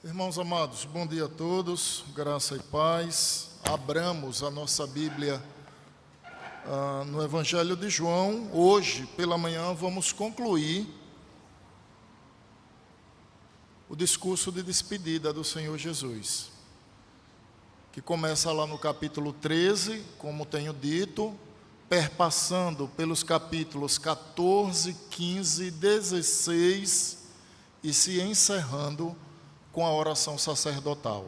Irmãos amados, bom dia a todos, graça e paz. Abramos a nossa Bíblia no Evangelho de João. Hoje, pela manhã, vamos concluir o discurso de despedida do Senhor Jesus, que começa lá no capítulo 13, como tenho dito, perpassando pelos capítulos 14, 15, 16 e se encerrando com a oração sacerdotal.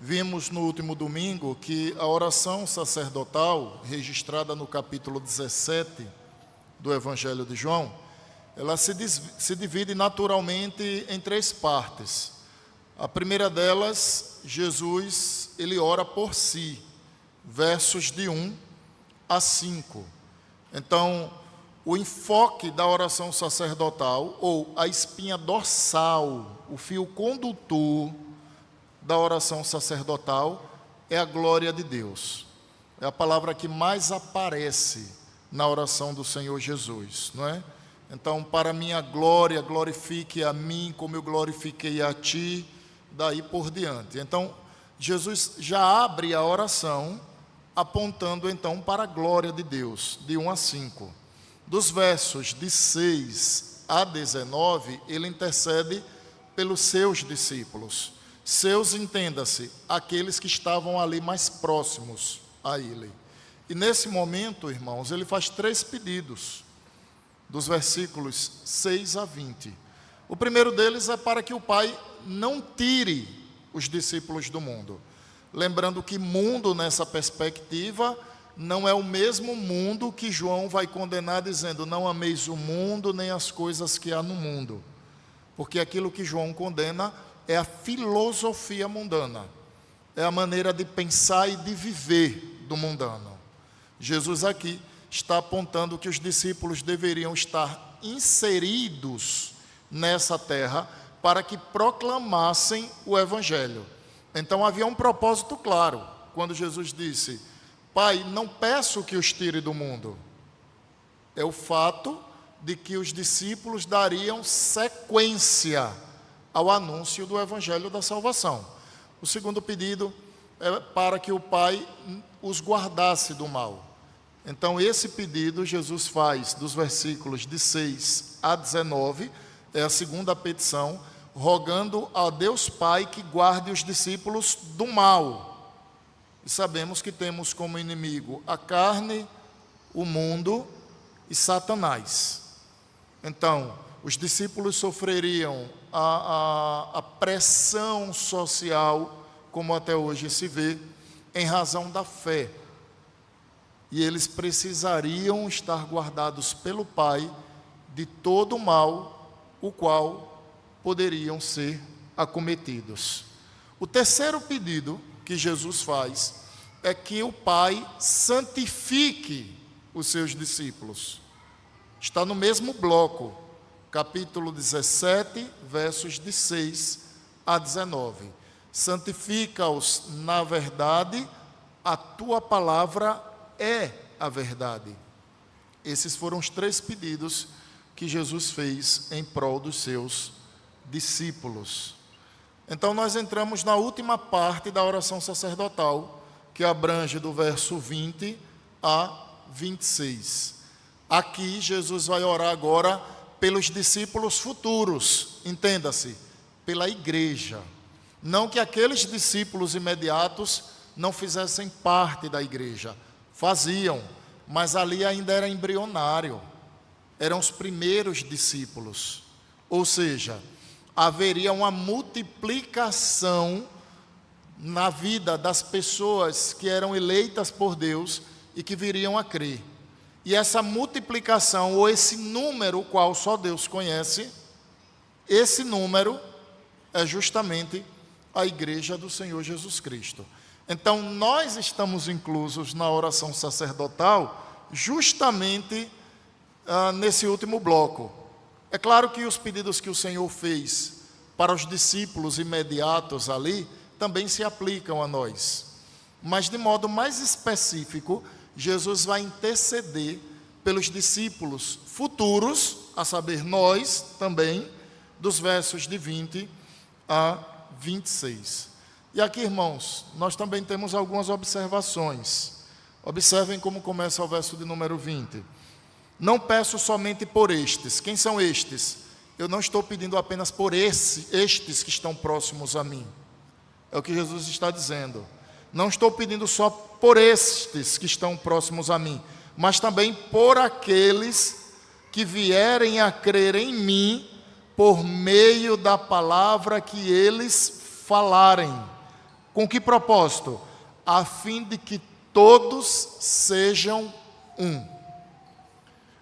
Vimos no último domingo que a oração sacerdotal, registrada no capítulo 17 do Evangelho de João, ela se divide naturalmente em três partes. A primeira delas, Jesus, ele ora por si, versos de 1 a 5. Então, o enfoque da oração sacerdotal, ou a espinha dorsal, o fio condutor da oração sacerdotal, é a glória de Deus. É a palavra que mais aparece na oração do Senhor Jesus, não é? Então, para minha glória, glorifique a mim como eu glorifiquei a ti, daí por diante. Então, Jesus já abre a oração apontando então para a glória de Deus, de 1 a 5. Dos versos de 6 a 19, ele intercede pelos seus discípulos. Seus, entenda-se, aqueles que estavam ali mais próximos a ele. E nesse momento, irmãos, ele faz três pedidos, dos versículos 6 a 20. O primeiro deles é para que o Pai não tire os discípulos do mundo. Lembrando que mundo, nessa perspectiva, não é o mesmo mundo que João vai condenar, dizendo: não ameis o mundo, nem as coisas que há no mundo. Porque aquilo que João condena é a filosofia mundana, é a maneira de pensar e de viver do mundano. Jesus aqui está apontando que os discípulos deveriam estar inseridos nessa terra para que proclamassem o Evangelho. Então havia um propósito claro, quando Jesus disse: Pai, não peço que os tire do mundo. É o fato de que os discípulos dariam sequência ao anúncio do Evangelho da salvação. O segundo pedido é para que o Pai os guardasse do mal. Então esse pedido Jesus faz dos versículos de 6 a 19, é a segunda petição, rogando a Deus Pai que guarde os discípulos do mal. E sabemos que temos como inimigo a carne, o mundo e Satanás. Então, os discípulos sofreriam a pressão social, como até hoje se vê, em razão da fé. E eles precisariam estar guardados pelo Pai de todo o mal, o qual poderiam ser acometidos. O terceiro pedido que Jesus faz é que o Pai santifique os seus discípulos. Está no mesmo bloco, capítulo 17, versos de 6 a 19. Santifica-os na verdade, a tua palavra é a verdade. Esses foram os três pedidos que Jesus fez em prol dos seus discípulos. Então nós entramos na última parte da oração sacerdotal, que abrange do verso 20 a 26. Aqui Jesus vai orar agora pelos discípulos futuros, entenda-se, pela igreja. Não que aqueles discípulos imediatos não fizessem parte da igreja, faziam, mas ali ainda era embrionário, eram os primeiros discípulos, ou seja, haveria uma multiplicação na vida das pessoas que eram eleitas por Deus e que viriam a crer. E essa multiplicação, ou esse número, o qual só Deus conhece, esse número é justamente a igreja do Senhor Jesus Cristo. Então, nós estamos inclusos na oração sacerdotal justamente nesse último bloco. É claro que os pedidos que o Senhor fez para os discípulos imediatos ali também se aplicam a nós. Mas de modo mais específico, Jesus vai interceder pelos discípulos futuros, a saber, nós também, dos versos de 20 a 26. E aqui, irmãos, nós também temos algumas observações. Observem como começa o verso de número 20. Não peço somente por estes. Quem são estes? Eu não estou pedindo apenas por estes que estão próximos a mim. É o que Jesus está dizendo. Não estou pedindo só por estes que estão próximos a mim, mas também por aqueles que vierem a crer em mim por meio da palavra que eles falarem. Com que propósito? A fim de que todos sejam um.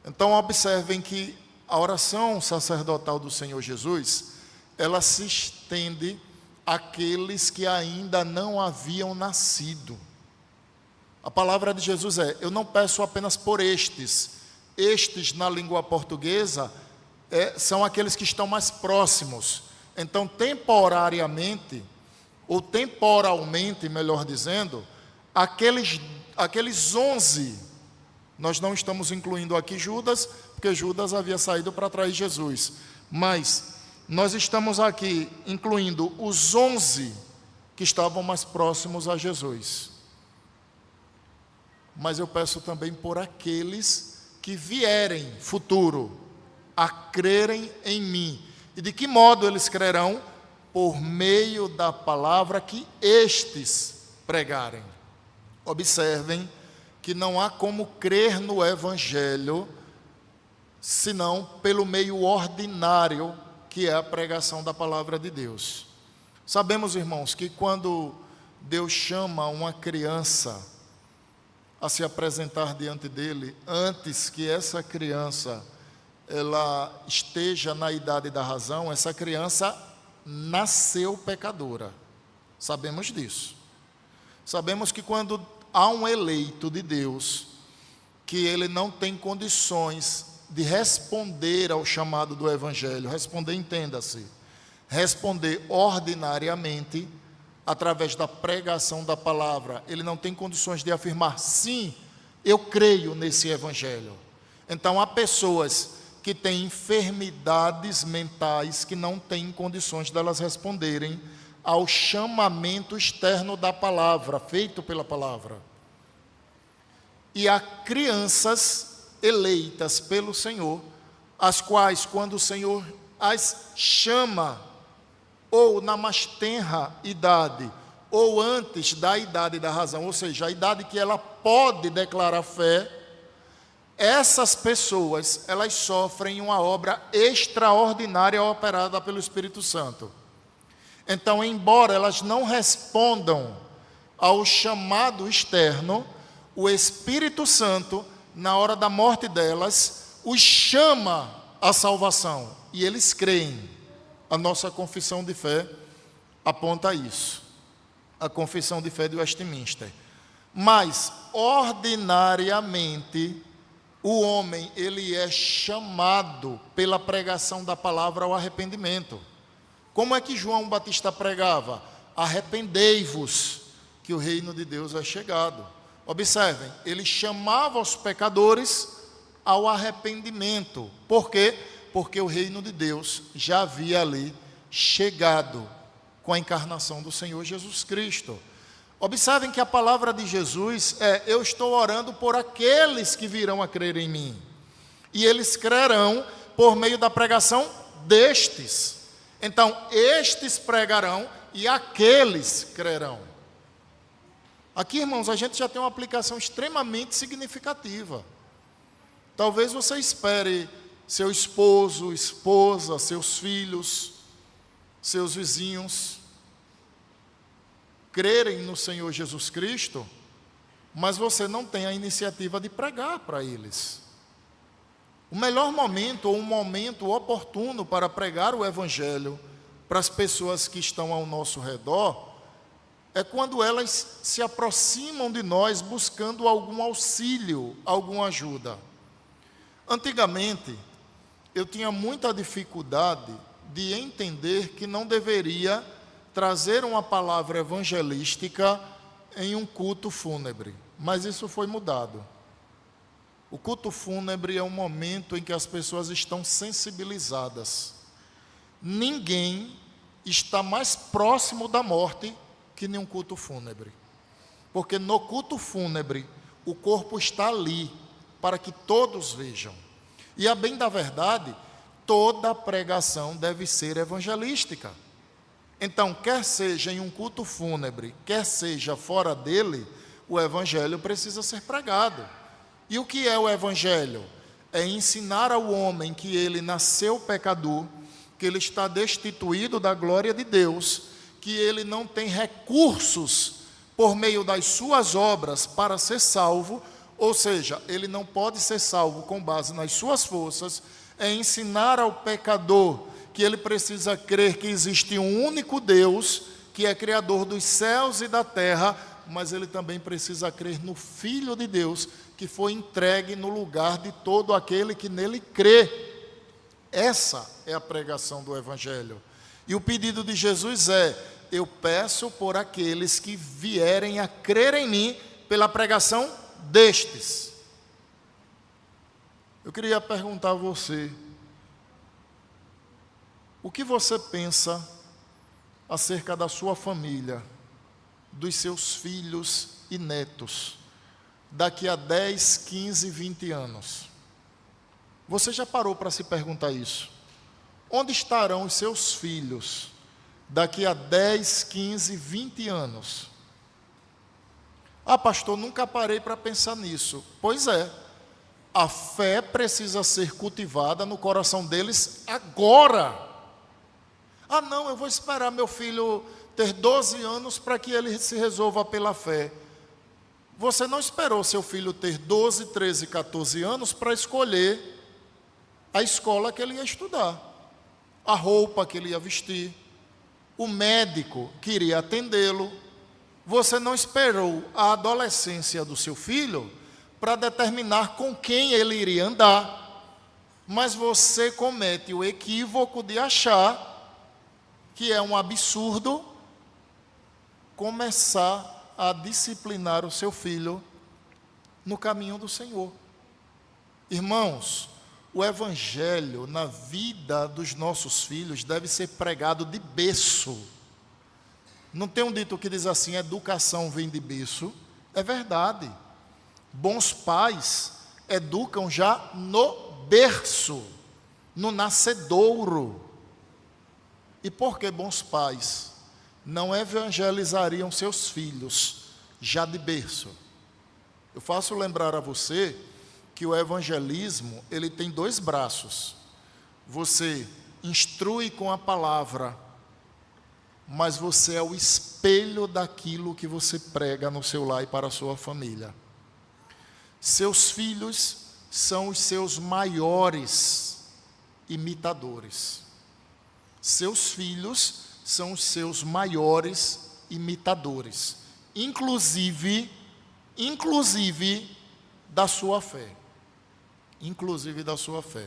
Então observem que a oração sacerdotal do Senhor Jesus, ela se estende àqueles que ainda não haviam nascido. A palavra de Jesus é: eu não peço apenas por estes. Estes, na língua portuguesa, são aqueles que estão mais próximos. Então, temporariamente, ou temporalmente, melhor dizendo, aqueles 11, nós não estamos incluindo aqui Judas, porque Judas havia saído para trair Jesus, mas nós estamos aqui incluindo os 11 que estavam mais próximos a Jesus. Mas eu peço também por aqueles que vierem, futuro, a crerem em mim. E de que modo eles crerão? Por meio da palavra que estes pregarem. Observem que não há como crer no Evangelho, senão pelo meio ordinário, que é a pregação da palavra de Deus. Sabemos, irmãos, que quando Deus chama uma criança a se apresentar diante dele, antes que essa criança ela esteja na idade da razão, essa criança nasceu pecadora. Sabemos disso. Sabemos que quando há um eleito de Deus, que ele não tem condições de responder ao chamado do Evangelho, responder, entenda-se, responder ordinariamente, através da pregação da palavra, ele não tem condições de afirmar: sim, eu creio nesse Evangelho. Então há pessoas que têm enfermidades mentais que não têm condições delas responderem ao chamamento externo da palavra, feito pela palavra. E há crianças eleitas pelo Senhor, as quais, quando o Senhor as chama, ou na mais tenra idade, ou antes da idade da razão, ou seja, a idade que ela pode declarar fé, essas pessoas, elas sofrem uma obra extraordinária operada pelo Espírito Santo. Então, embora elas não respondam ao chamado externo, o Espírito Santo, na hora da morte delas, os chama à salvação, e eles creem. A nossa confissão de fé aponta isso. A confissão de fé de Westminster. Mas, ordinariamente, o homem, ele é chamado pela pregação da palavra ao arrependimento. Como é que João Batista pregava? Arrependei-vos, que o reino de Deus é chegado. Observem, ele chamava os pecadores ao arrependimento. Por quê? Porque o reino de Deus já havia ali chegado com a encarnação do Senhor Jesus Cristo. Observem que a palavra de Jesus é: eu estou orando por aqueles que virão a crer em mim. E eles crerão por meio da pregação destes. Então, estes pregarão e aqueles crerão. Aqui, irmãos, a gente já tem uma aplicação extremamente significativa. Talvez você espere seu esposo, esposa, seus filhos, seus vizinhos crerem no Senhor Jesus Cristo, mas você não tem a iniciativa de pregar para eles. O melhor momento, ou um momento oportuno para pregar o Evangelho para as pessoas que estão ao nosso redor, é quando elas se aproximam de nós buscando algum auxílio, alguma ajuda. Antigamente, eu tinha muita dificuldade de entender que não deveria trazer uma palavra evangelística em um culto fúnebre, mas isso foi mudado. O culto fúnebre é um momento em que as pessoas estão sensibilizadas. Ninguém está mais próximo da morte que nenhum culto fúnebre. Porque no culto fúnebre, o corpo está ali, para que todos vejam. E a bem da verdade, toda pregação deve ser evangelística. Então, quer seja em um culto fúnebre, quer seja fora dele, o evangelho precisa ser pregado. E o que é o evangelho? É ensinar ao homem que ele nasceu pecador, que ele está destituído da glória de Deus, que ele não tem recursos por meio das suas obras para ser salvo, ou seja, ele não pode ser salvo com base nas suas forças. É ensinar ao pecador que ele precisa crer que existe um único Deus, que é criador dos céus e da terra, mas ele também precisa crer no Filho de Deus, que foi entregue no lugar de todo aquele que nele crê. Essa é a pregação do Evangelho. E o pedido de Jesus é: eu peço por aqueles que vierem a crer em mim pela pregação destes. Eu queria perguntar a você, o que você pensa acerca da sua família, dos seus filhos e netos, daqui a 10, 15, 20 anos? Você já parou para se perguntar isso? Onde estarão os seus filhos daqui a 10, 15, 20 anos? Ah, pastor, nunca parei para pensar nisso. Pois é, a fé precisa ser cultivada no coração deles agora. Ah, não, eu vou esperar meu filho ter 12 anos para que ele se resolva pela fé. Você não esperou seu filho ter 12, 13, 14 anos para escolher a escola que ele ia estudar, a roupa que ele ia vestir, o médico que iria atendê-lo. Você não esperou a adolescência do seu filho para determinar com quem ele iria andar, mas você comete o equívoco de achar que é um absurdo começar a disciplinar o seu filho no caminho do Senhor. Irmãos, o Evangelho na vida dos nossos filhos deve ser pregado de berço. Não tem um dito que diz assim: educação vem de berço? É verdade. Bons pais educam já no berço, no nascedouro. E por que bons pais não evangelizariam seus filhos já de berço? Eu faço lembrar a você que o evangelismo, ele tem dois braços. Você instrui com a palavra, mas você é o espelho daquilo que você prega no seu lar e para a sua família. Seus filhos são os seus maiores imitadores. Seus filhos são os seus maiores imitadores, inclusive da sua fé. Inclusive da sua fé.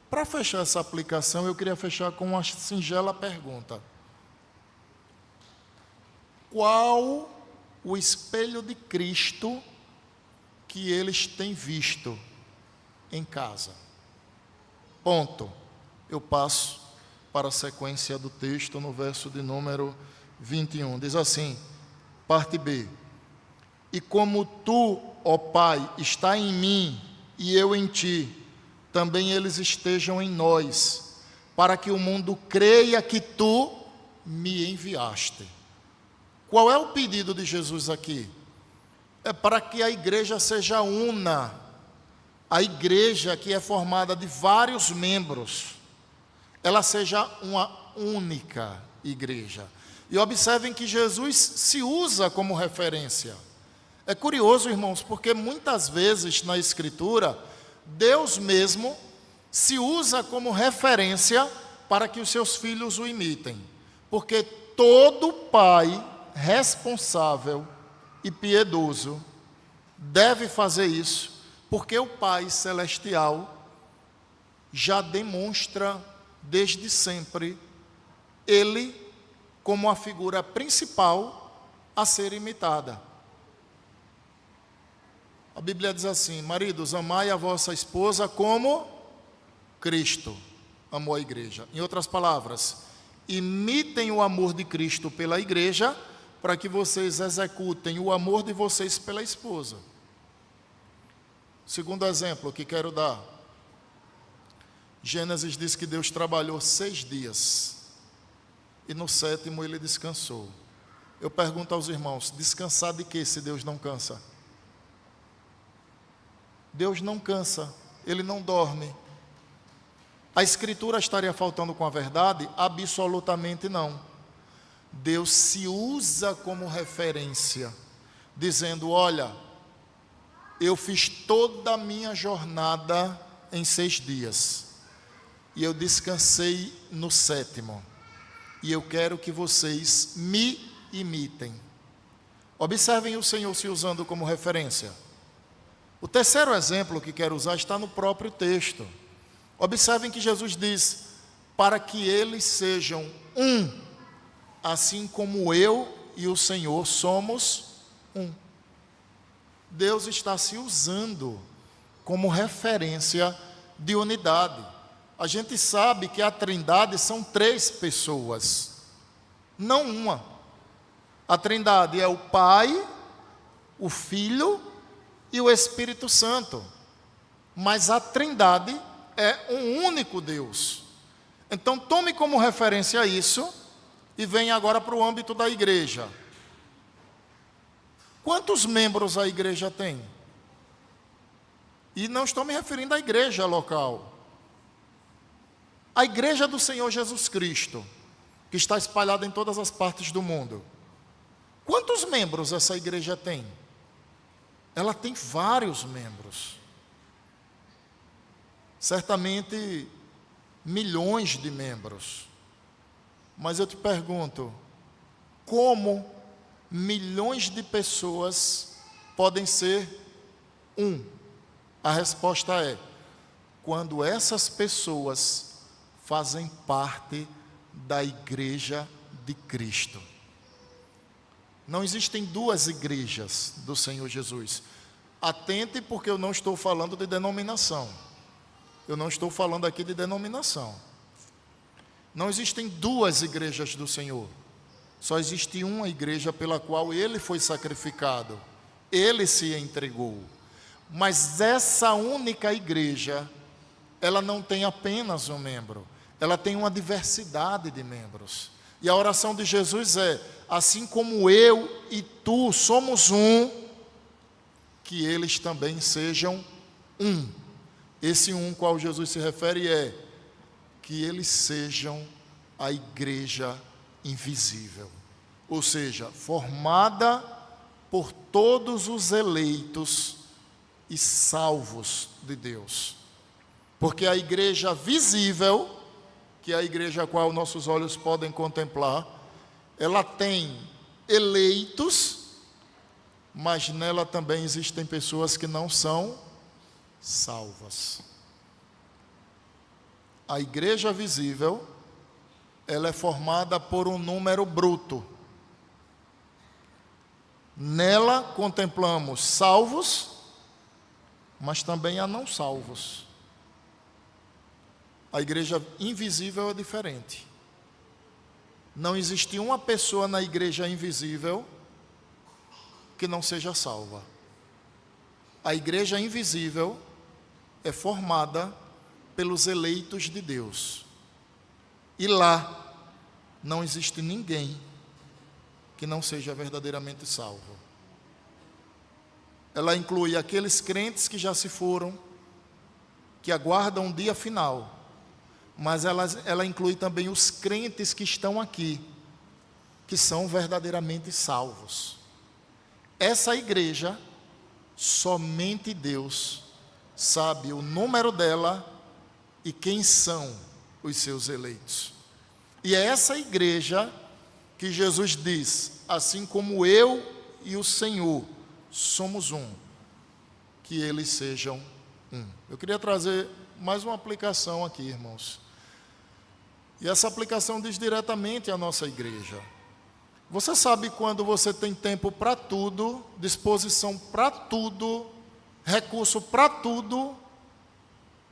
Para fechar essa aplicação, eu queria fechar com uma singela pergunta: qual o espelho de Cristo que eles têm visto em casa? Ponto. Eu passo para a sequência do texto no verso de número 21. Diz assim, parte B: e como tu, ó Pai, está em mim e eu em ti, também eles estejam em nós, para que o mundo creia que tu me enviaste. Qual é o pedido de Jesus aqui? É para que a igreja seja una. A igreja, que é formada de vários membros, ela seja uma única igreja. E observem que Jesus se usa como referência. É curioso, irmãos, porque muitas vezes na Escritura, Deus mesmo se usa como referência para que os seus filhos o imitem. Porque todo pai responsável e piedoso deve fazer isso, porque o Pai Celestial já demonstra desde sempre Ele como a figura principal a ser imitada. A Bíblia diz assim: maridos, amai a vossa esposa como Cristo amou a igreja. Em outras palavras, imitem o amor de Cristo pela igreja, para que vocês executem o amor de vocês pela esposa. Segundo exemplo que quero dar. Gênesis diz que Deus trabalhou 6 dias e no 7º ele descansou. Eu pergunto aos irmãos, descansar de quê se Deus não cansa? Deus não cansa, Ele não dorme. A Escritura estaria faltando com a verdade? Absolutamente não. Deus se usa como referência, dizendo, olha, eu fiz toda a minha jornada em 6 dias, e eu descansei no 7º, e eu quero que vocês me imitem. Observem o Senhor se usando como referência. O terceiro exemplo que quero usar está no próprio texto. Observem que Jesus diz, para que eles sejam um, assim como eu e o Senhor somos um. Deus está se usando como referência de unidade. A gente sabe que a Trindade são 3 pessoas, não uma. A Trindade é o Pai, o Filho e o Espírito Santo. Mas a Trindade é um único Deus. Então tome como referência isso e venha agora para o âmbito da igreja. Quantos membros a igreja tem? E não estou me referindo à igreja local. A igreja do Senhor Jesus Cristo, que está espalhada em todas as partes do mundo. Quantos membros essa igreja tem? Ela tem vários membros. Certamente milhões de membros. Mas eu te pergunto, como milhões de pessoas podem ser um? A resposta é, quando essas pessoas fazem parte da igreja de Cristo. Não existem 2 igrejas do Senhor Jesus. Atente, porque eu não estou falando de denominação. Eu não estou falando aqui de denominação. Não existem 2 igrejas do Senhor. Só existe uma igreja pela qual Ele foi sacrificado. Ele se entregou. Mas essa única igreja, ela não tem apenas um membro. Ela tem uma diversidade de membros. E a oração de Jesus é, assim como eu e tu somos um, que eles também sejam um. Esse um qual Jesus se refere é que eles sejam a igreja invisível. Ou seja, formada por todos os eleitos e salvos de Deus. Porque a igreja visível, que é a igreja a qual nossos olhos podem contemplar, ela tem eleitos, mas nela também existem pessoas que não são salvas. A igreja visível, ela é formada por um número bruto. Nela contemplamos salvos, mas também há não salvos. A igreja invisível é diferente. Não existe uma pessoa na igreja invisível que não seja salva. A igreja invisível é formada pelos eleitos de Deus. E lá não existe ninguém que não seja verdadeiramente salvo. Ela inclui aqueles crentes que já se foram, que aguardam um dia final. Mas ela inclui também os crentes que estão aqui, que são verdadeiramente salvos. Essa igreja, somente Deus sabe o número dela e quem são os seus eleitos. E é essa igreja que Jesus diz, assim como eu e o Senhor somos um, que eles sejam um. Eu queria trazer mais uma aplicação aqui, irmãos. E essa aplicação diz diretamente à nossa igreja. Você sabe quando você tem tempo para tudo, disposição para tudo, recurso para tudo,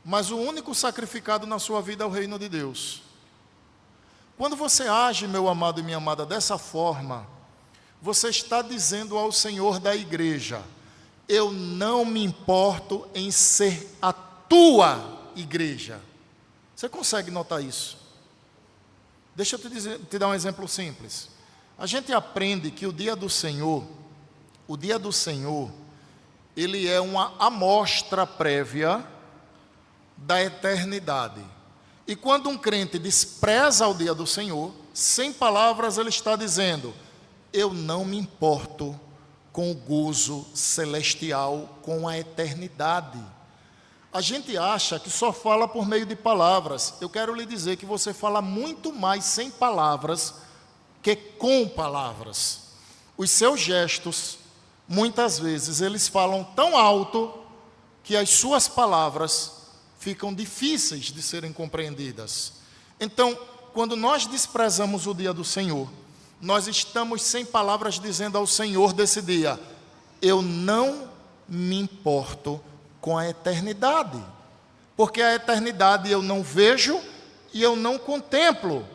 mas o único sacrificado na sua vida é o reino de Deus. Quando você age, meu amado e minha amada, dessa forma, você está dizendo ao Senhor da igreja: eu não me importo em ser a tua igreja. Você consegue notar isso? Deixa eu te dar um exemplo simples. A gente aprende que o dia do Senhor, ele é uma amostra prévia da eternidade. E quando um crente despreza o dia do Senhor, sem palavras ele está dizendo: eu não me importo com o gozo celestial, com a eternidade. A gente acha que só fala por meio de palavras. Eu quero lhe dizer que você fala muito mais sem palavras que com palavras. Os seus gestos, muitas vezes, eles falam tão alto que as suas palavras ficam difíceis de serem compreendidas. Então, quando nós desprezamos o dia do Senhor, nós estamos sem palavras dizendo ao Senhor desse dia: eu não me importo com a eternidade, porque a eternidade eu não vejo e eu não contemplo.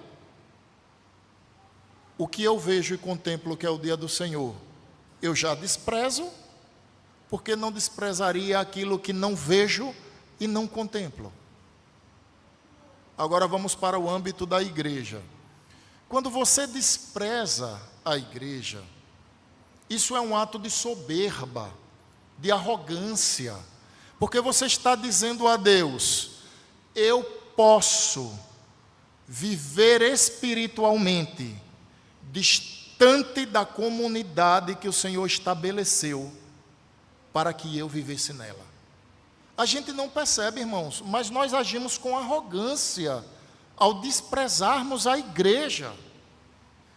O que eu vejo e contemplo, que é o dia do Senhor, eu já desprezo, porque não desprezaria aquilo que não vejo e não contemplo. Agora vamos para o âmbito da igreja. Quando você despreza a igreja, isso é um ato de soberba, de arrogância, porque você está dizendo a Deus: eu posso viver espiritualmente distante da comunidade que o Senhor estabeleceu para que eu vivesse nela. A gente não percebe, irmãos, mas nós agimos com arrogância ao desprezarmos a igreja.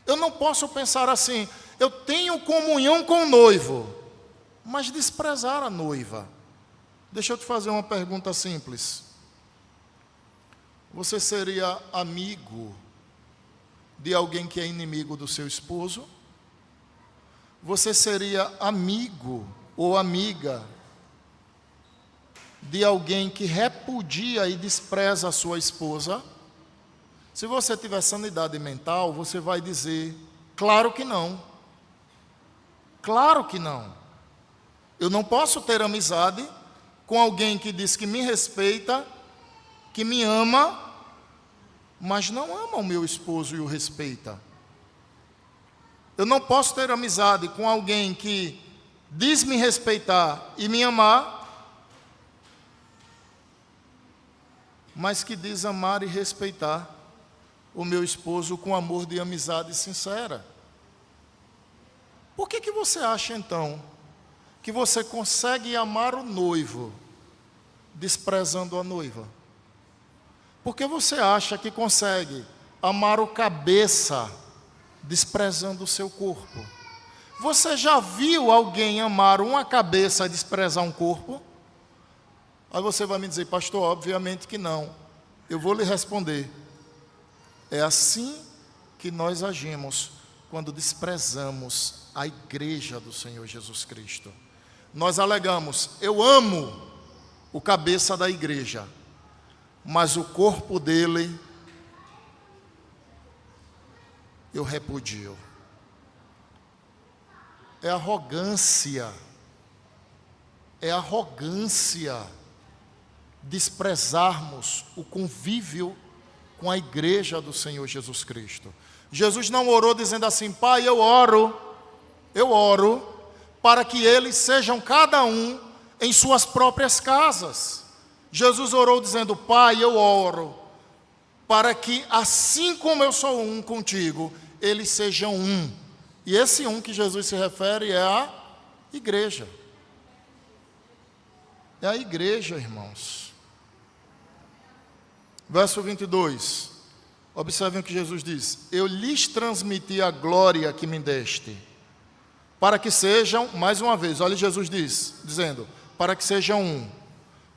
Eu não posso pensar assim: eu tenho comunhão com o noivo, mas desprezar a noiva. Deixa eu te fazer uma pergunta simples. Você seria amigo de alguém que é inimigo do seu esposo? Você seria amigo ou amiga de alguém que repudia e despreza a sua esposa? Se você tiver sanidade mental, você vai dizer: claro que não. Claro que não. Eu não posso ter amizade com alguém que diz que me respeita, que me ama, mas não ama o meu esposo e o respeita. Eu não posso ter amizade com alguém que diz me respeitar e me amar, mas que diz amar e respeitar o meu esposo com amor de amizade sincera. Por que você acha então que você consegue amar o noivo desprezando a noiva? Por que você acha que consegue amar o cabeça desprezando o seu corpo? Você já viu alguém amar uma cabeça e desprezar um corpo? Aí você vai me dizer: pastor, obviamente que não. Eu vou lhe responder: é assim que nós agimos quando desprezamos a igreja do Senhor Jesus Cristo. Nós alegamos: eu amo o cabeça da igreja, mas o corpo dele eu repudio. É arrogância desprezarmos o convívio com a igreja do Senhor Jesus Cristo. Jesus não orou dizendo assim: Pai, eu oro para que eles sejam cada um em suas próprias casas. Jesus orou dizendo: Pai, eu oro para que, assim como eu sou um contigo, eles sejam um. E esse um que Jesus se refere é a igreja. É a igreja, irmãos. Verso 22. Observem o que Jesus diz: eu lhes transmiti a glória que me deste, para que sejam, mais uma vez, olha, Jesus dizendo, para que sejam um,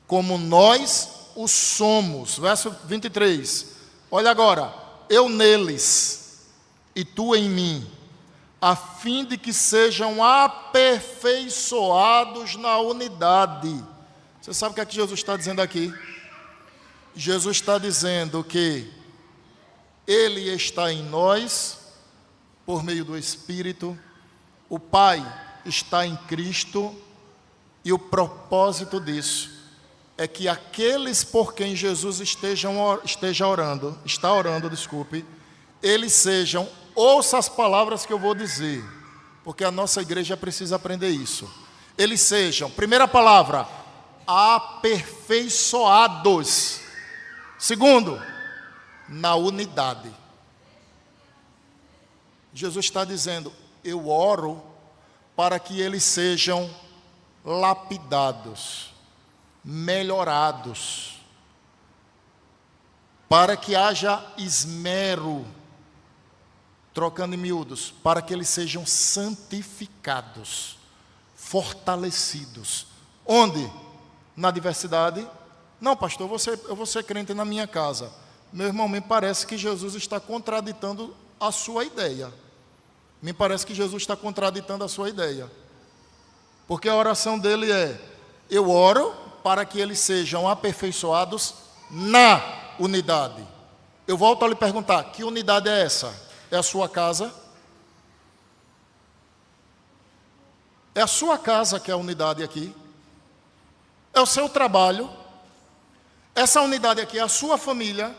como nós o somos. Verso 23. Olha agora: eu neles e tu em mim, a fim de que sejam aperfeiçoados na unidade. Você sabe o que é que Jesus está dizendo aqui? Jesus está dizendo que Ele está em nós, por meio do Espírito, o Pai está em Cristo, e o propósito disso é que aqueles por quem Jesus está orando, eles sejam, ouça as palavras que eu vou dizer, porque a nossa igreja precisa aprender isso. Eles sejam, primeira palavra, aperfeiçoados. Segundo, na unidade. Jesus está dizendo, eu oro para que eles sejam lapidados, melhorados, para que haja esmero, trocando em miúdos, para que eles sejam santificados, fortalecidos. Onde? Na diversidade? Não, pastor, eu vou ser crente na minha casa. Meu irmão, me parece que Jesus está contraditando a sua ideia. Me parece que Jesus está contraditando a sua ideia. Porque a oração dele é, eu oro para que eles sejam aperfeiçoados na unidade. Eu volto a lhe perguntar, que unidade é essa? É a sua casa? É a sua casa que é a unidade aqui? É o seu trabalho? Essa unidade aqui é a sua família?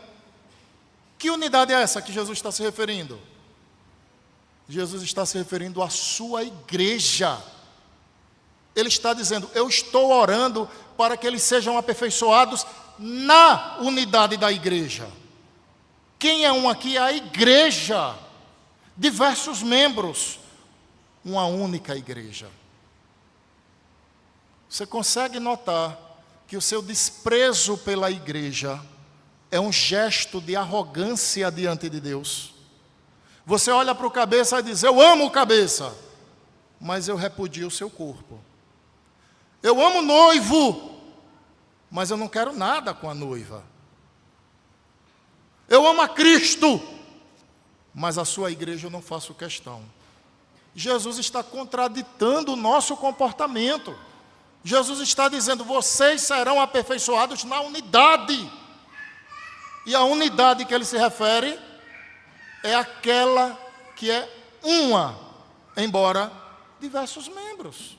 Que unidade é essa que Jesus está se referindo? Jesus está se referindo à sua igreja. Ele está dizendo, eu estou orando para que eles sejam aperfeiçoados na unidade da igreja. Quem é um aqui? A igreja. Diversos membros. Uma única igreja. Você consegue notar que o seu desprezo pela igreja é um gesto de arrogância diante de Deus? Você olha para o cabeça e diz, eu amo o cabeça, mas eu repudio o seu corpo. Eu amo o noivo, mas eu não quero nada com a noiva. Eu amo a Cristo, mas a sua igreja eu não faço questão. Jesus está contraditando o nosso comportamento. Jesus está dizendo, vocês serão aperfeiçoados na unidade. E a unidade que ele se refere é aquela que é uma, embora diversos membros.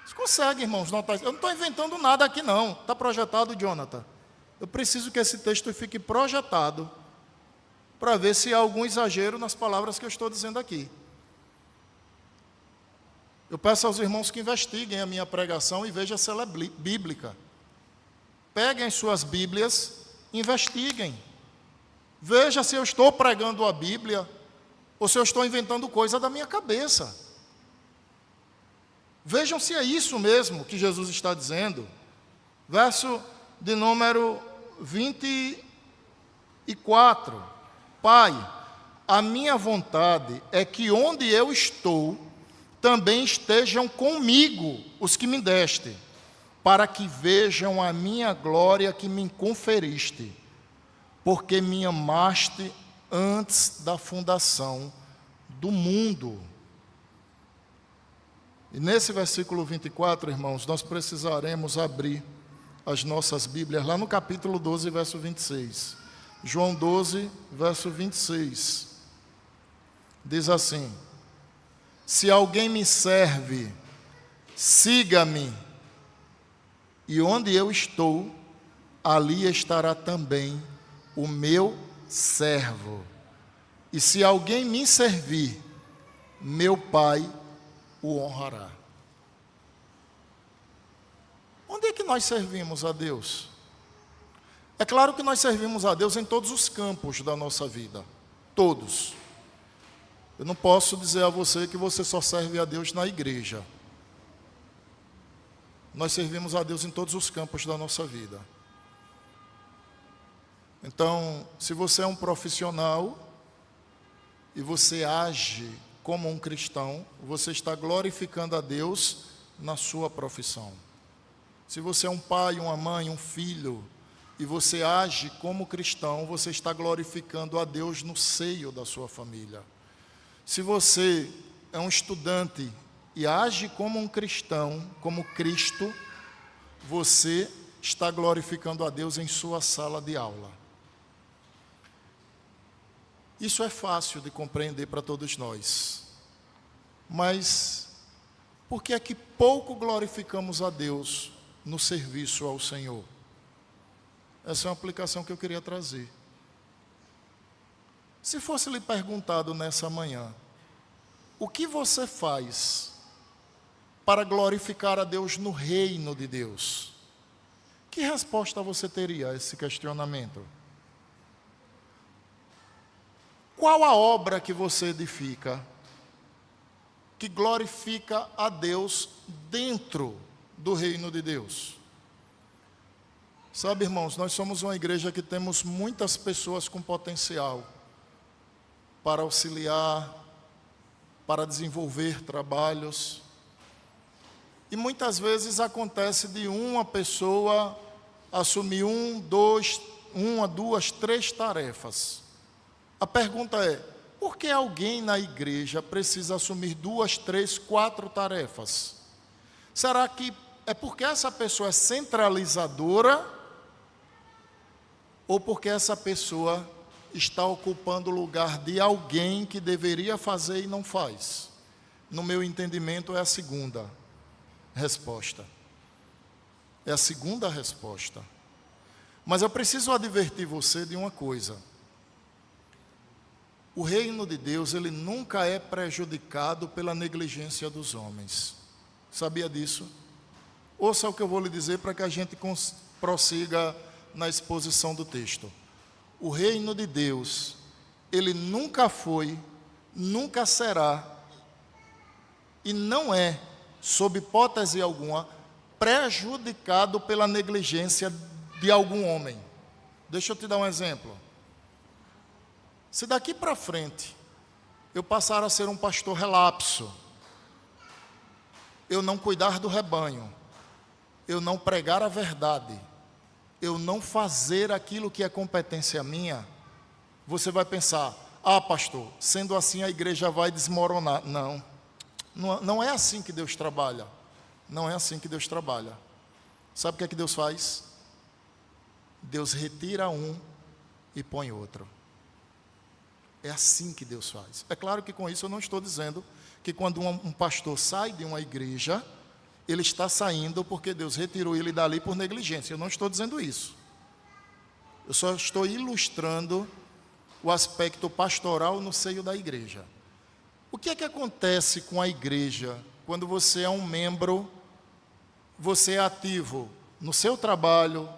Você consegue, irmãos, notar? Eu não estou inventando nada aqui não. Está projetado, Jonathan? Eu preciso que esse texto fique projetado para ver se há algum exagero nas palavras que eu estou dizendo aqui. Eu peço aos irmãos que investiguem a minha pregação e vejam se ela é bíblica. Peguem suas Bíblias, investiguem. Veja se eu estou pregando a Bíblia ou se eu estou inventando coisa da minha cabeça. Vejam se é isso mesmo que Jesus está dizendo. Verso de número 24. Pai, a minha vontade é que onde eu estou, também estejam comigo os que me deste, para que vejam a minha glória que me conferiste, porque me amaste antes da fundação do mundo. E nesse versículo 24, irmãos, nós precisaremos abrir as nossas Bíblias lá no capítulo 12, verso 26. João 12, verso 26. Diz assim: se alguém me serve, siga-me, e onde eu estou, ali estará também o meu servo. E se alguém me servir, meu Pai o honrará. Onde é que nós servimos a Deus? É claro que nós servimos a Deus em todos os campos da nossa vida. Todos. Eu não posso dizer a você que você só serve a Deus na igreja. Nós servimos a Deus em todos os campos da nossa vida. Então, se você é um profissional e você age como um cristão, você está glorificando a Deus na sua profissão. Se você é um pai, uma mãe, um filho, e você age como cristão, você está glorificando a Deus no seio da sua família. Se você é um estudante e age como um cristão, como Cristo, você está glorificando a Deus em sua sala de aula. Isso é fácil de compreender para todos nós. Mas por que é que pouco glorificamos a Deus no serviço ao Senhor? Essa é uma aplicação que eu queria trazer. Se fosse lhe perguntado nessa manhã, o que você faz para glorificar a Deus no reino de Deus? Que resposta você teria a esse questionamento? Qual a obra que você edifica que glorifica a Deus dentro do reino de Deus? Sabe, irmãos, nós somos uma igreja que temos muitas pessoas com potencial para auxiliar, para desenvolver trabalhos. E muitas vezes acontece de uma pessoa assumir uma, duas, três tarefas. A pergunta é, por que alguém na igreja precisa assumir 2, 3, 4 tarefas? Será que é porque essa pessoa é centralizadora? Ou porque essa pessoa está ocupando o lugar de alguém que deveria fazer e não faz? No meu entendimento, é a segunda resposta. É a segunda resposta. Mas eu preciso advertir você de uma coisa. O reino de Deus, ele nunca é prejudicado pela negligência dos homens. Sabia disso? Ouça o que eu vou lhe dizer para que a gente prossiga na exposição do texto. O reino de Deus, ele nunca foi, nunca será, e não é, sob hipótese alguma, prejudicado pela negligência de algum homem. Deixa eu te dar um exemplo. Se daqui para frente eu passar a ser um pastor relapso, eu não cuidar do rebanho, eu não pregar a verdade, eu não fazer aquilo que é competência minha, você vai pensar, pastor, sendo assim a igreja vai desmoronar. Não é assim que Deus trabalha. Não é assim que Deus trabalha. Sabe o que é que Deus faz? Deus retira um e põe outro. É assim que Deus faz. É claro que com isso eu não estou dizendo que quando um pastor sai de uma igreja, ele está saindo porque Deus retirou ele dali por negligência. Eu não estou dizendo isso. Eu só estou ilustrando o aspecto pastoral no seio da igreja. O que é que acontece com a igreja quando você é um membro, você é ativo no seu trabalho,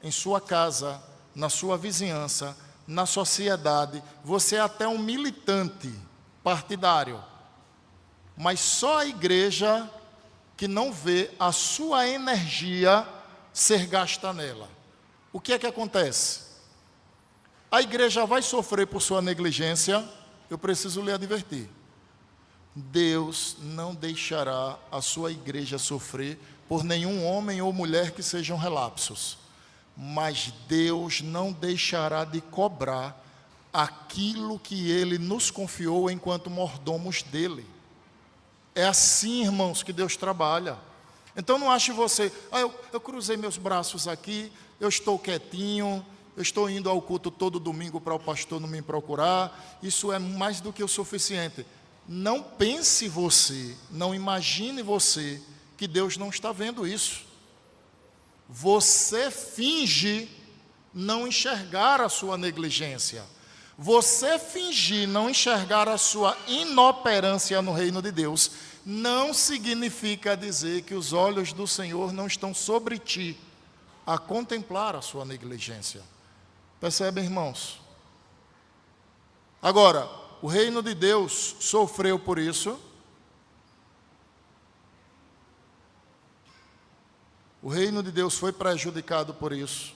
em sua casa, na sua vizinhança, na sociedade, você é até um militante partidário, mas só a igreja que não vê a sua energia ser gasta nela. O que é que acontece? A igreja vai sofrer por sua negligência. Eu preciso lhe advertir. Deus não deixará a sua igreja sofrer por nenhum homem ou mulher que sejam relapsos. Mas Deus não deixará de cobrar aquilo que Ele nos confiou enquanto mordomos dEle. É assim, irmãos, que Deus trabalha. Então não ache você, eu cruzei meus braços aqui, eu estou quietinho, eu estou indo ao culto todo domingo para o pastor não me procurar, isso é mais do que o suficiente. Não pense você, não imagine você que Deus não está vendo isso. Você finge não enxergar a sua negligência. Você fingir não enxergar a sua inoperância no reino de Deus não significa dizer que os olhos do Senhor não estão sobre ti a contemplar a sua negligência. Percebem, irmãos? Agora, o reino de Deus sofreu por isso. O reino de Deus foi prejudicado por isso.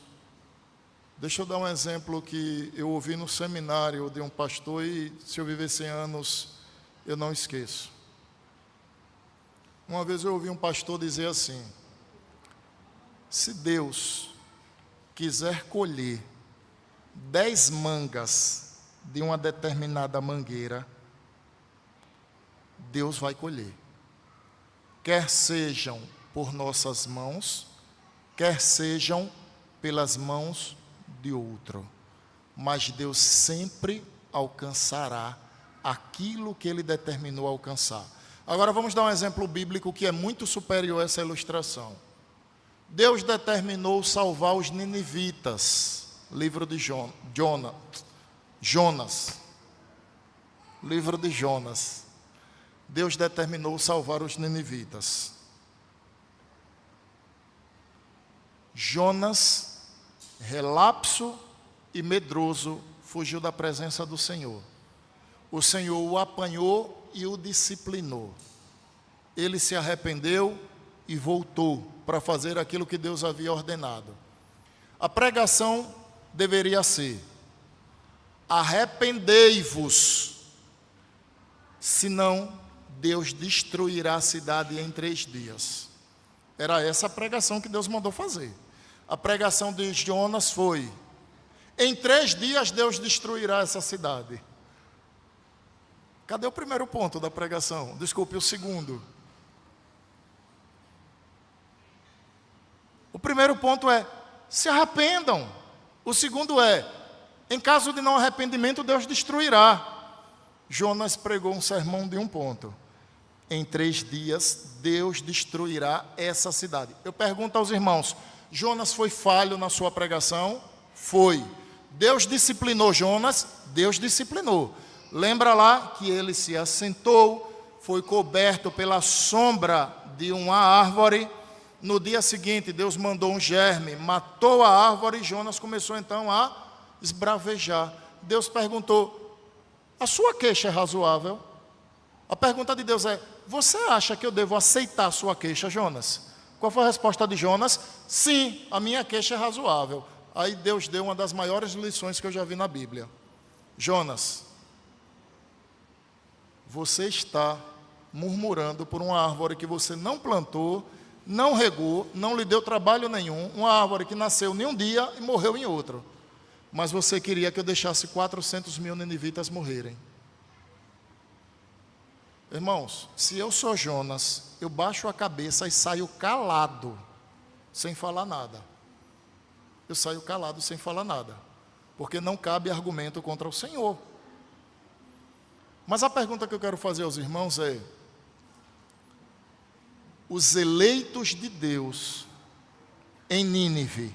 Deixa eu dar um exemplo que eu ouvi no seminário de um pastor e se eu viver 100 anos, eu não esqueço. Uma vez eu ouvi um pastor dizer assim: se Deus quiser colher 10 mangas de uma determinada mangueira, Deus vai colher. Quer sejam por nossas mãos, quer sejam pelas mãos de outro. Mas Deus sempre alcançará aquilo que ele determinou alcançar. Agora vamos dar um exemplo bíblico que é muito superior a essa ilustração. Deus determinou salvar os ninivitas. Livro de Jonas. Livro de Jonas. Deus determinou salvar os ninivitas. Jonas, relapso e medroso, fugiu da presença do Senhor. O Senhor o apanhou e o disciplinou. Ele se arrependeu e voltou para fazer aquilo que Deus havia ordenado. A pregação deveria ser: arrependei-vos, senão Deus destruirá a cidade em 3 dias. Era essa a pregação que Deus mandou fazer. A pregação de Jonas foi: em 3 dias Deus destruirá essa cidade. Cadê o primeiro ponto da pregação? Desculpe, o segundo. O primeiro ponto é: se arrependam. O segundo é: em caso de não arrependimento, Deus destruirá. Jonas pregou um sermão de um ponto: em 3 dias, Deus destruirá essa cidade. Eu pergunto aos irmãos: Jonas foi falho na sua pregação? Foi. Deus disciplinou Jonas? Deus disciplinou. Lembra lá que ele se assentou, foi coberto pela sombra de uma árvore. No dia seguinte, Deus mandou um germe, matou a árvore, e Jonas começou então a esbravejar. Deus perguntou: a sua queixa é razoável? A pergunta de Deus é: você acha que eu devo aceitar a sua queixa, Jonas? Qual foi a resposta de Jonas? Sim, a minha queixa é razoável. Aí Deus deu uma das maiores lições que eu já vi na Bíblia. Jonas, você está murmurando por uma árvore que você não plantou, não regou, não lhe deu trabalho nenhum, uma árvore que nasceu em um dia e morreu em outro. Mas você queria que eu deixasse 400.000 ninivitas morrerem. Irmãos, se eu sou Jonas, eu baixo a cabeça e saio calado, sem falar nada. Eu saio calado sem falar nada, porque não cabe argumento contra o Senhor. Mas a pergunta que eu quero fazer aos irmãos é: os eleitos de Deus em Nínive,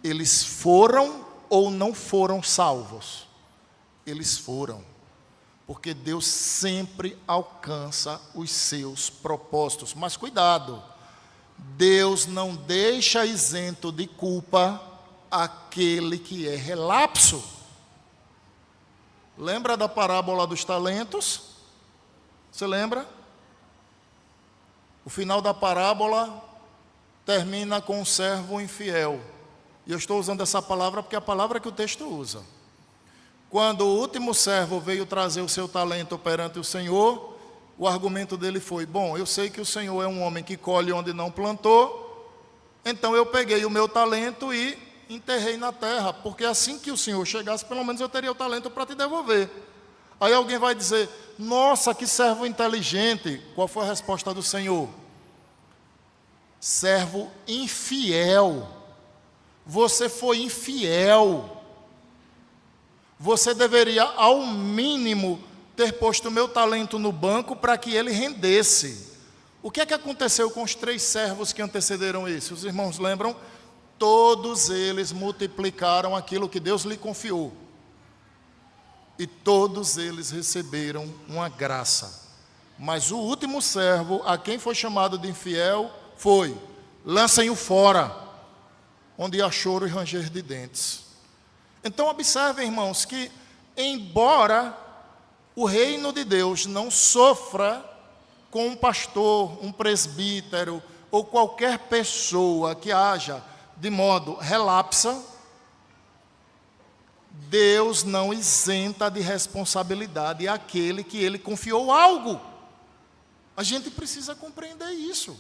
eles foram ou não foram salvos? Eles foram, porque Deus sempre alcança os seus propósitos. Mas cuidado, Deus não deixa isento de culpa aquele que é relapso. Lembra da parábola dos talentos? Você lembra? O final da parábola termina com um servo infiel. E eu estou usando essa palavra porque é a palavra que o texto usa. Quando o último servo veio trazer o seu talento perante o Senhor, o argumento dele foi: bom, eu sei que o Senhor é um homem que colhe onde não plantou, então eu peguei o meu talento e enterrei na terra, porque assim que o Senhor chegasse, pelo menos eu teria o talento para te devolver. Aí alguém vai dizer: nossa, que servo inteligente. Qual foi a resposta do Senhor? Servo infiel. Você foi infiel. Você deveria, ao mínimo, ter posto o meu talento no banco para que ele rendesse. O que é que aconteceu com os 3 servos que antecederam esse? Os irmãos lembram? Todos eles multiplicaram aquilo que Deus lhe confiou. E todos eles receberam uma graça. Mas o último servo, a quem foi chamado de infiel, foi: lancem-o fora, onde há choro e ranger de dentes. Então observem, irmãos, que embora o reino de Deus não sofra com um pastor, um presbítero ou qualquer pessoa que haja de modo relapsa, Deus não isenta de responsabilidade aquele que ele confiou algo. A gente precisa compreender isso.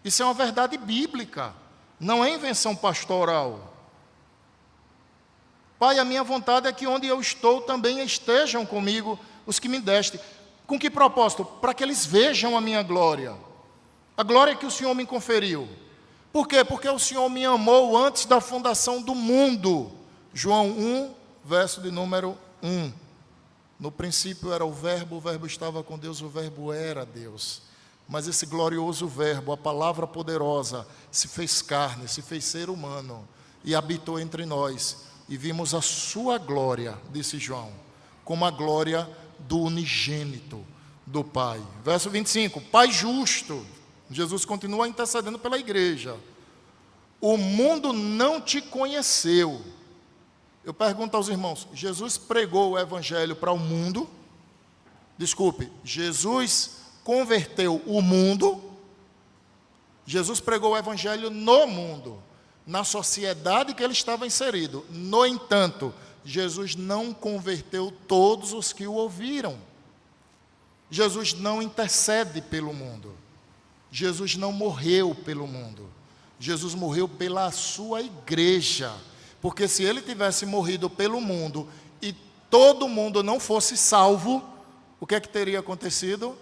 Isso é uma verdade bíblica, não é invenção pastoral. Pai, a minha vontade é que onde eu estou também estejam comigo os que me deste. Com que propósito? Para que eles vejam a minha glória. A glória que o Senhor me conferiu. Por quê? Porque o Senhor me amou antes da fundação do mundo. João 1, verso de número 1. No princípio era o Verbo estava com Deus, o Verbo era Deus. Mas esse glorioso Verbo, a palavra poderosa, se fez carne, se fez ser humano e habitou entre nós. E vimos a sua glória, disse João, como a glória do unigênito do Pai. Verso 25, Pai justo, Jesus continua intercedendo pela igreja. O mundo não te conheceu. Eu pergunto aos irmãos, Jesus pregou o evangelho para o mundo? Desculpe, Jesus converteu o mundo? Jesus pregou o evangelho no mundo, na sociedade que ele estava inserido. No entanto, Jesus não converteu todos os que o ouviram. Jesus não intercede pelo mundo. Jesus não morreu pelo mundo. Jesus morreu pela sua igreja. Porque se ele tivesse morrido pelo mundo e todo mundo não fosse salvo, o que é que teria acontecido?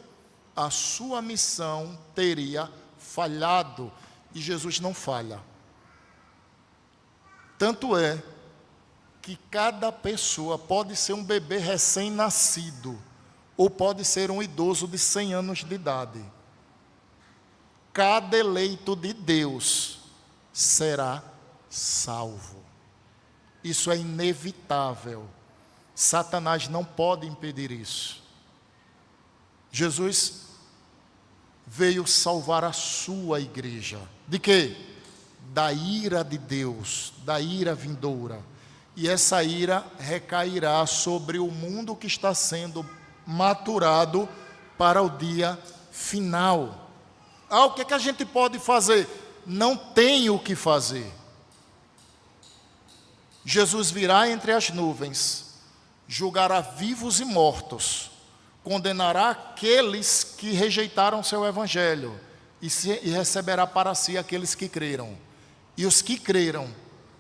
A sua missão teria falhado. E Jesus não falha. Tanto é que cada pessoa pode ser um bebê recém-nascido ou pode ser um idoso de 100 anos de idade. Cada eleito de Deus será salvo. Isso é inevitável. Satanás não pode impedir isso. Jesus veio salvar a sua igreja. De quê? Da ira de Deus, da ira vindoura. E essa ira recairá sobre o mundo que está sendo maturado para o dia final. O que é que a gente pode fazer? Não tem o que fazer. Jesus virá entre as nuvens, julgará vivos e mortos, condenará aqueles que rejeitaram seu evangelho e receberá para si aqueles que creram. E os que creram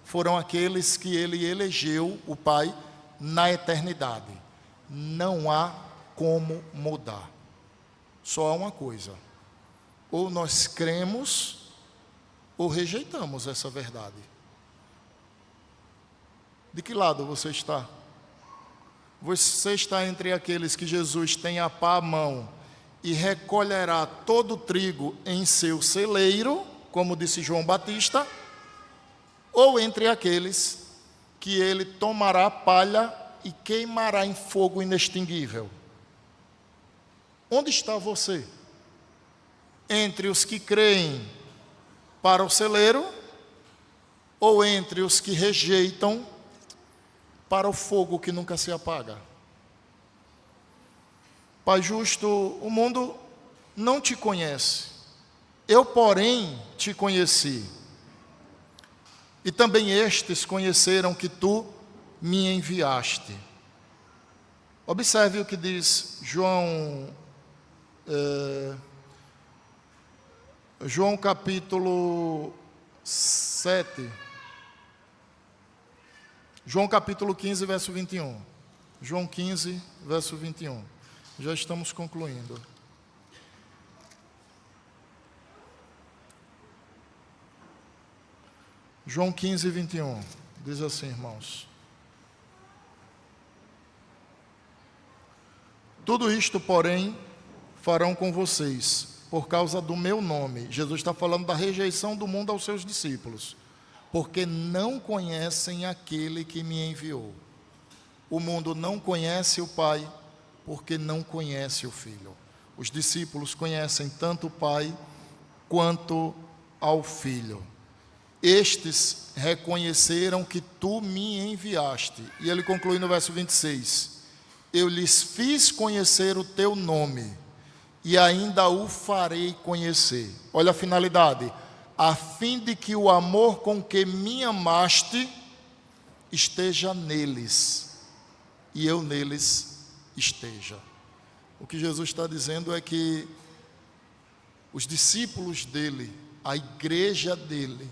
foram aqueles que ele elegeu, o Pai, na eternidade. Não há como mudar. Só há uma coisa: ou nós cremos ou rejeitamos essa verdade. De que lado você está? Você está entre aqueles que Jesus tem a pá à mão e recolherá todo o trigo em seu celeiro, como disse João Batista, ou entre aqueles que ele tomará palha e queimará em fogo inextinguível? Onde está você? Entre os que creem para o celeiro ou entre os que rejeitam para o fogo que nunca se apaga? Pai justo, o mundo não te conhece. Eu, porém, te conheci. E também estes conheceram que tu me enviaste. Observe o que diz João capítulo 7. João capítulo 15, verso 21. João 15, verso 21. Já estamos concluindo. João 15, 21. Diz assim, irmãos: tudo isto, porém, farão com vocês, por causa do meu nome. Jesus está falando da rejeição do mundo aos seus discípulos. Porque não conhecem aquele que me enviou. O mundo não conhece o Pai, porque não conhece o Filho. Os discípulos conhecem tanto o Pai quanto ao Filho. Estes reconheceram que tu me enviaste. E ele conclui no verso 26. Eu lhes fiz conhecer o teu nome, e ainda o farei conhecer. Olha a finalidade: a fim de que o amor com que me amaste esteja neles, e eu neles esteja. O que Jesus está dizendo é que os discípulos dele, a igreja dele,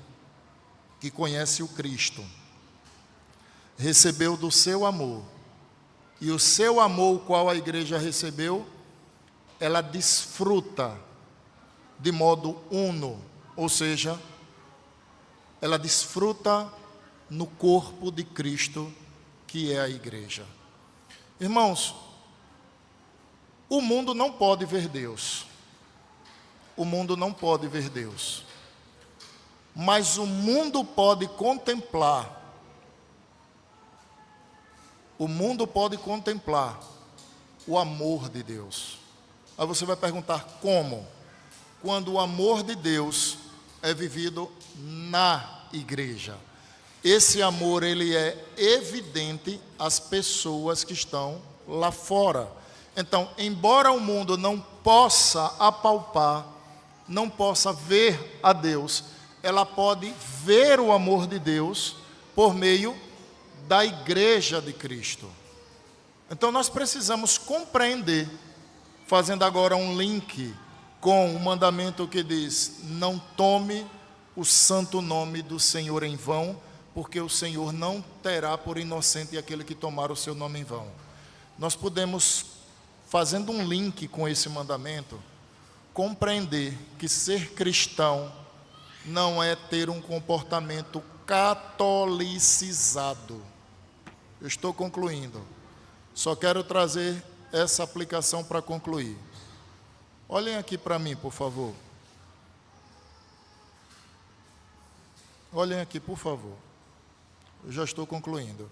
que conhece o Cristo, recebeu do seu amor, e o seu amor, o qual a igreja recebeu, ela desfruta de modo uno, ou seja, ela desfruta no corpo de Cristo, que é a igreja. Irmãos, O mundo não pode ver Deus. O mundo não pode ver Deus. Mas o mundo pode contemplar. O mundo pode contemplar o amor de Deus. Aí você vai perguntar como? Quando o amor de Deus é vivido na igreja. Esse amor, ele é evidente às pessoas que estão lá fora. Então, embora o mundo não possa apalpar, não possa ver a Deus, ela pode ver o amor de Deus por meio da igreja de Cristo. Então nós precisamos compreender, fazendo agora um link com o mandamento que diz: não tome o santo nome do Senhor em vão, porque o Senhor não terá por inocente aquele que tomar o seu nome em vão. Nós podemos, fazendo um link com esse mandamento, compreender que ser cristão não é ter um comportamento catolicizado. Eu estou concluindo. Só quero trazer essa aplicação para concluir. Olhem aqui para mim, por favor. Olhem aqui, por favor. Eu já estou concluindo.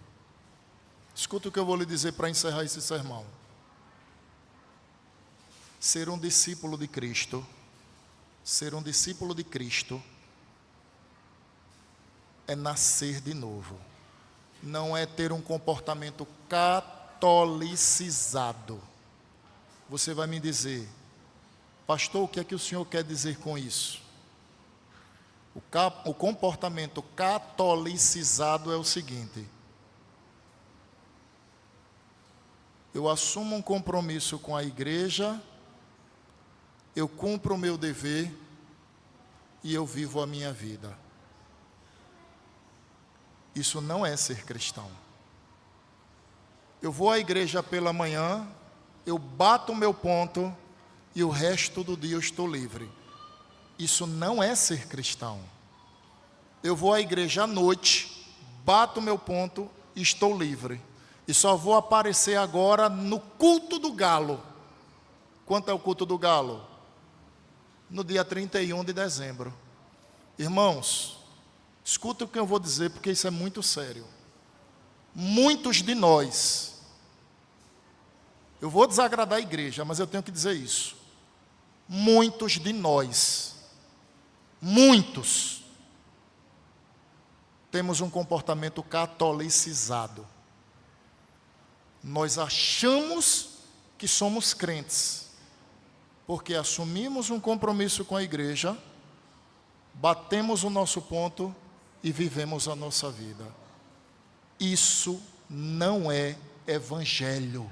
Escuta o que eu vou lhe dizer para encerrar esse sermão. Ser um discípulo de Cristo, é nascer de novo. Não é ter um comportamento catolicizado. Você vai me dizer: pastor, o que é que o senhor quer dizer com isso? O comportamento catolicizado é o seguinte: eu assumo um compromisso com a igreja, eu cumpro o meu dever e eu vivo a minha vida. Isso não é ser cristão. Eu vou à igreja pela manhã, eu bato o meu ponto e o resto do dia eu estou livre. Isso não é ser cristão. Eu vou à igreja à noite, bato o meu ponto e estou livre. E só vou aparecer agora no culto do galo. Quanto é o culto do galo? No dia 31 de dezembro. Irmãos, escuta o que eu vou dizer, porque isso é muito sério. Muitos de nós, eu vou desagradar a igreja, mas eu tenho que dizer isso. Muitos de nós, temos um comportamento catolicizado. Nós achamos que somos crentes, porque assumimos um compromisso com a igreja, batemos o nosso ponto e vivemos a nossa vida. Isso não é evangelho.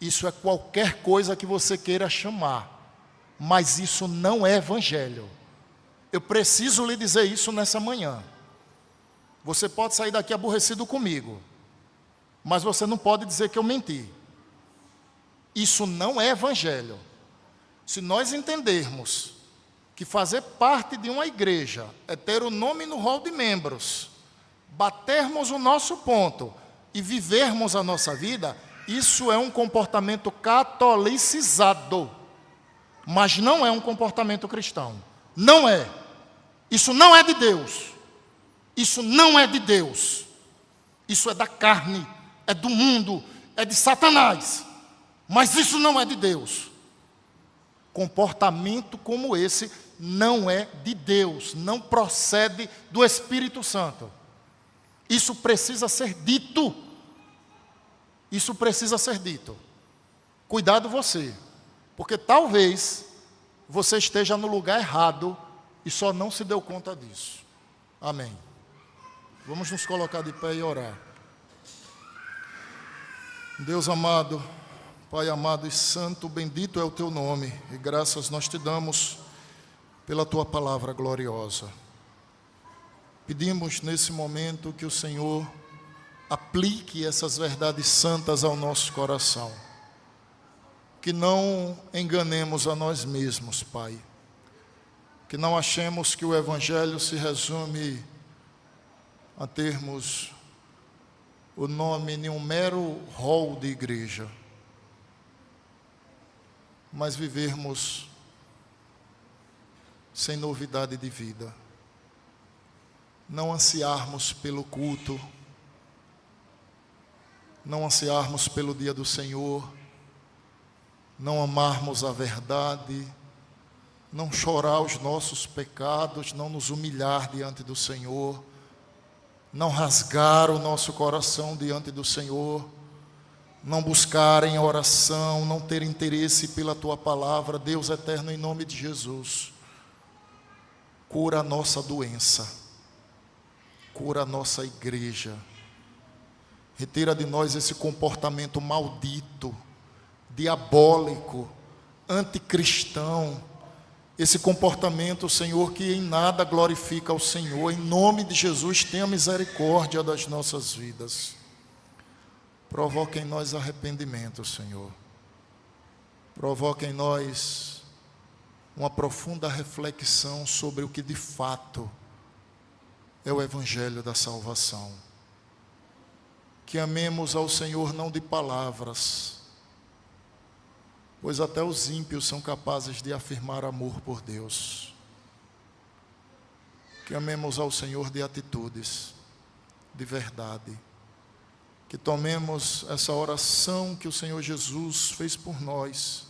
Isso é qualquer coisa que você queira chamar, mas isso não é evangelho. Eu preciso lhe dizer isso nessa manhã. Você pode sair daqui aborrecido comigo, mas você não pode dizer que eu menti. Isso não é evangelho. Se nós entendermos que fazer parte de uma igreja é ter o nome no rol de membros, batermos o nosso ponto e vivermos a nossa vida, isso é um comportamento catolicizado, mas não é um comportamento cristão. Não é. Isso não é de Deus. Isso não é de Deus. Isso é da carne, é do mundo, é de Satanás. Mas isso não é de Deus. Comportamento como esse não é de Deus, não procede do Espírito Santo. Isso precisa ser dito. Isso precisa ser dito. Cuidado você, porque talvez você esteja no lugar errado e só não se deu conta disso. Amém. Vamos nos colocar de pé e orar. Deus amado, Pai amado e santo, bendito é o teu nome, e graças nós te damos pela tua palavra gloriosa. Pedimos nesse momento que o Senhor aplique essas verdades santas ao nosso coração, que não enganemos a nós mesmos, Pai, que não achemos que o Evangelho se resume a termos o nome em um mero rol de igreja. mas vivermos sem novidade de vida. Não ansiarmos pelo culto, não ansiarmos pelo dia do Senhor, não amarmos a verdade, não chorar os nossos pecados, não nos humilhar diante do Senhor, não rasgar o nosso coração diante do Senhor, não buscar em oração, não ter interesse pela Tua palavra. Deus eterno, em nome de Jesus, cura a nossa doença, cura a nossa igreja, retira de nós esse comportamento maldito, diabólico, anticristão, esse comportamento, Senhor, que em nada glorifica ao Senhor. Em nome de Jesus, tenha misericórdia das nossas vidas. Provoque em nós arrependimento, Senhor. Provoque em nós uma profunda reflexão sobre o que de fato é o Evangelho da salvação. Que amemos ao Senhor não de palavras, pois até os ímpios são capazes de afirmar amor por Deus. Que amemos ao Senhor de atitudes, de verdade. Que tomemos essa oração que o Senhor Jesus fez por nós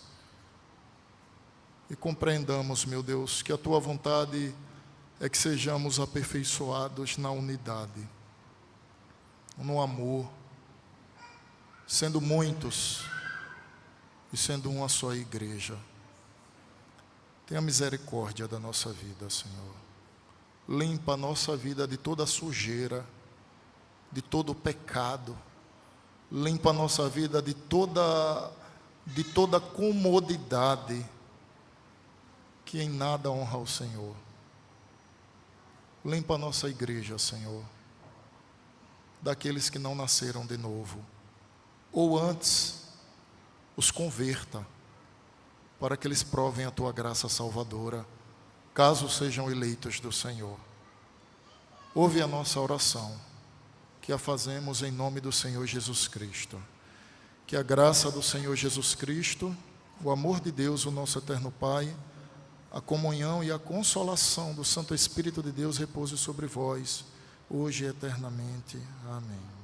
e compreendamos, meu Deus, que a Tua vontade é que sejamos aperfeiçoados na unidade, no amor, sendo muitos e sendo uma só igreja. Tenha misericórdia da nossa vida, Senhor. Limpa a nossa vida de toda sujeira, de todo pecado. Limpa a nossa vida de toda comodidade que em nada honra ao Senhor. Limpa a nossa igreja, Senhor, daqueles que não nasceram de novo, ou antes, os converta, para que eles provem a Tua graça salvadora, caso sejam eleitos do Senhor. Ouve a nossa oração, que a fazemos em nome do Senhor Jesus Cristo. Que a graça do Senhor Jesus Cristo, o amor de Deus, o nosso eterno Pai, a comunhão e a consolação do Santo Espírito de Deus repouse sobre vós, hoje e eternamente. Amém.